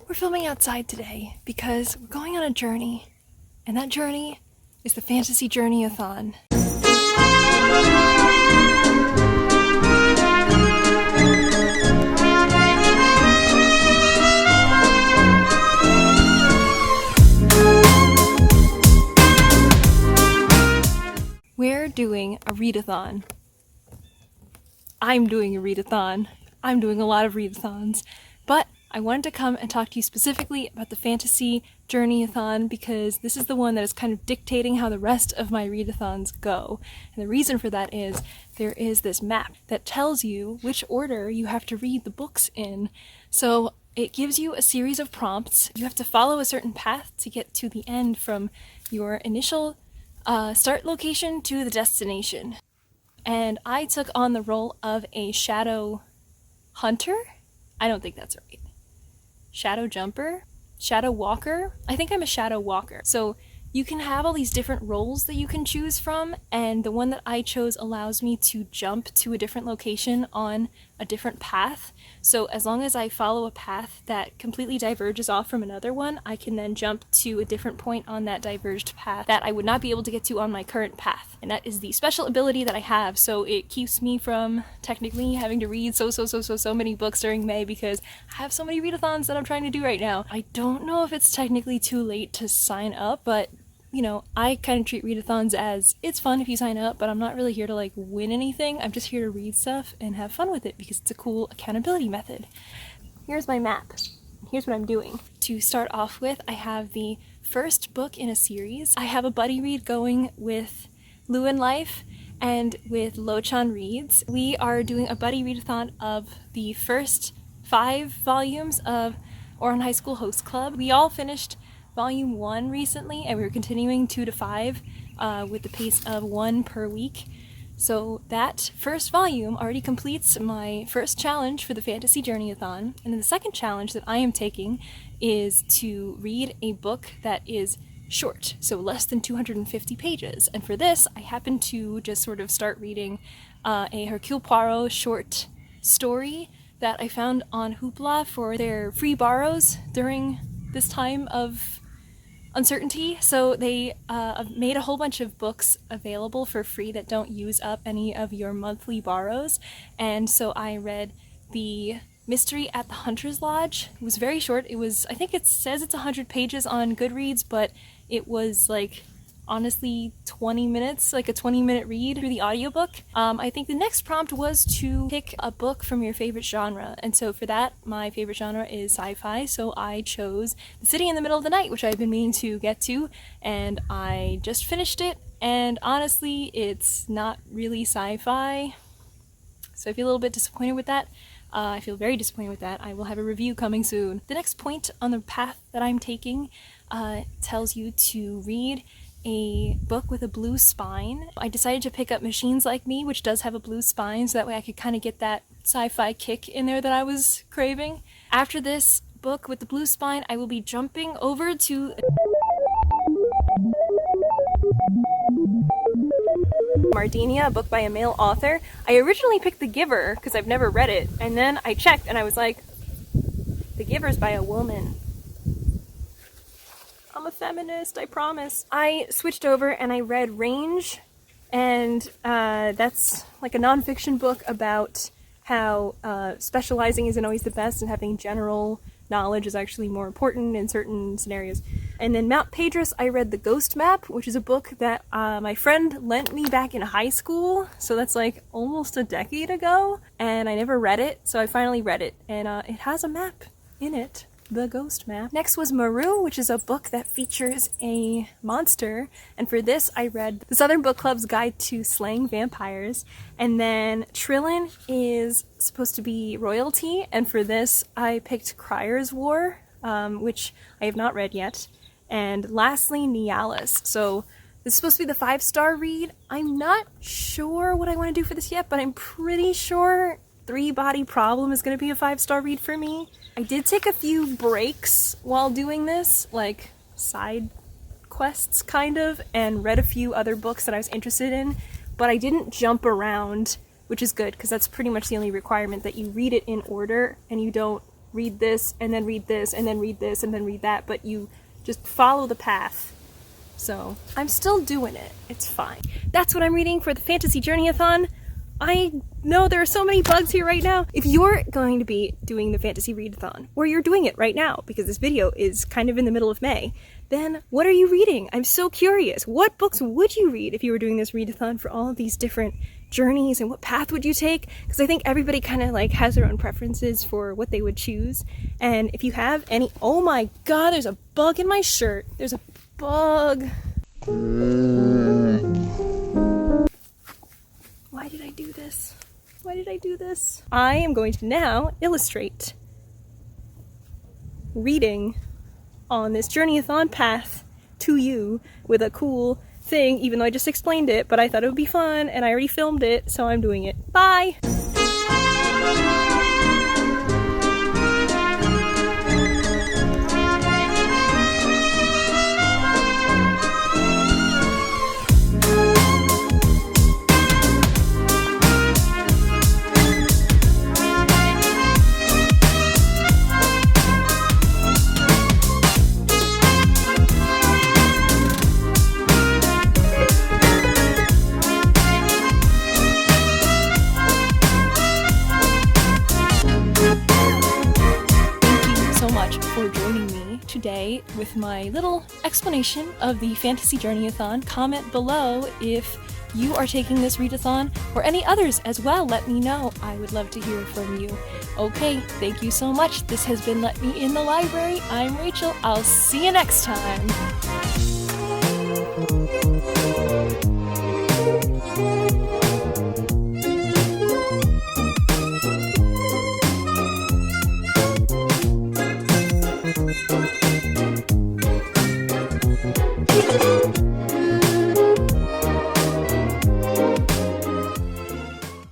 We're filming outside today because we're going on a journey, and that journey is the Fantasy Journeyathon. We're doing a readathon. I'm doing a readathon. I'm doing a lot of readathons, but I wanted to come and talk to you specifically about the Fantasy Journeyathon because this is the one that is kind of dictating how the rest of my readathons go. And the reason for that is there is this map that tells you which order you have to read the books in. So it gives you a series of prompts. You have to follow a certain path to get to the end from your initial start location to the destination. And I took on the role of a shadow hunter? I don't think that's right. Shadow jumper? Shadow walker? I think I'm a shadow walker. So you can have all these different roles that you can choose from, and the one that I chose allows me to jump to a different location on a different path. So as long as I follow a path that completely diverges off from another one, I can then jump to a different point on that diverged path that I would not be able to get to on my current path. And that is the special ability that I have, so it keeps me from technically having to read so many books during May because I have so many readathons that I'm trying to do right now. I don't know if it's technically too late to sign up, but you know, I kind of treat readathons as it's fun if you sign up, but I'm not really here to like win anything. I'm just here to read stuff and have fun with it because it's a cool accountability method. Here's my map. Here's what I'm doing. To start off with, I have the first book in a series. I have a buddy read going with Lou and Life and with Lo-chan Reads. We are doing a buddy readathon of the first 5 volumes of Ouran High School Host Club. We all finished Volume 1 recently, and we were continuing 2 to 5 with the pace of 1 per week. So that first volume already completes my first challenge for the Fantasy Journeyathon, and then the second challenge that I am taking is to read a book that is short, so less than 250 pages. And for this, I happen to just sort of start reading a Hercule Poirot short story that I found on Hoopla for their free borrows during this time of uncertainty. So they made a whole bunch of books available for free that don't use up any of your monthly borrows. And so I read The Mystery at the Hunter's Lodge. It was very short. It was, I think it says it's 100 pages on Goodreads, but it was like honestly 20 minutes, like a 20-minute read through the audiobook. I think the next prompt was to pick a book from your favorite genre, and so for that, my favorite genre is sci-fi, so I chose The City in the Middle of the Night, which I've been meaning to get to, and I just finished it, and honestly, it's not really sci-fi, so I feel a little bit disappointed with that. I feel very disappointed with that. I will have a review coming soon. The next point on the path that I'm taking tells you to read a book with a blue spine. I decided to pick up Machines Like Me, which does have a blue spine, so that way I could kind of get that sci-fi kick in there that I was craving. After this book with the blue spine, I will be jumping over to Mardinia, a book by a male author. I originally picked The Giver because I've never read it, and then I checked and I was like, The Giver's by a woman. I'm a feminist, I promise. I switched over and I read Range, and that's like a nonfiction book about how specializing isn't always the best and having general knowledge is actually more important in certain scenarios. And then Mount Pedros, I read The Ghost Map, which is a book that my friend lent me back in high school, so that's like almost a decade ago, and I never read it, so I finally read it, and it has a map in it. The Ghost Map. Next was Maru, which is a book that features a monster, and for this I read the Southern Book Club's Guide to Slaying Vampires, and then Trillin is supposed to be royalty, and for this I picked Crier's War, which I have not read yet, and lastly Nialis. So this is supposed to be the 5-star read. I'm not sure what I want to do for this yet, but I'm pretty sure 3 Body Problem is going to be a 5-star read for me. I did take a few breaks while doing this, like side quests kind of, and read a few other books that I was interested in, but I didn't jump around, which is good because that's pretty much the only requirement, that you read it in order and you don't read this, and then read this, and then read this, and then read that, but you just follow the path. So I'm still doing it. It's fine. That's what I'm reading for the Fantasy Journeyathon. I know there are so many bugs here right now. If you're going to be doing the Fantasy Readathon, or you're doing it right now because this video is kind of in the middle of May, then what are you reading? I'm so curious. What books would you read if you were doing this readathon for all of these different journeys, and what path would you take? Because I think everybody kind of like has their own preferences for what they would choose. And if you have any, oh my god, there's a bug in my shirt. There's a bug. Why did I do this? Why did I do this? I am going to now illustrate reading on this Journeyathon path to you with a cool thing, even though I just explained it, but I thought it would be fun and I already filmed it, so I'm doing it. Bye! For joining me today with my little explanation of the Fantasy Journeyathon. Comment below if you are taking this readathon or any others as well. Let me know. I would love to hear from you. Okay, thank you so much. This has been Let Me in the Library. I'm Rachel. I'll see you next time. Thank you.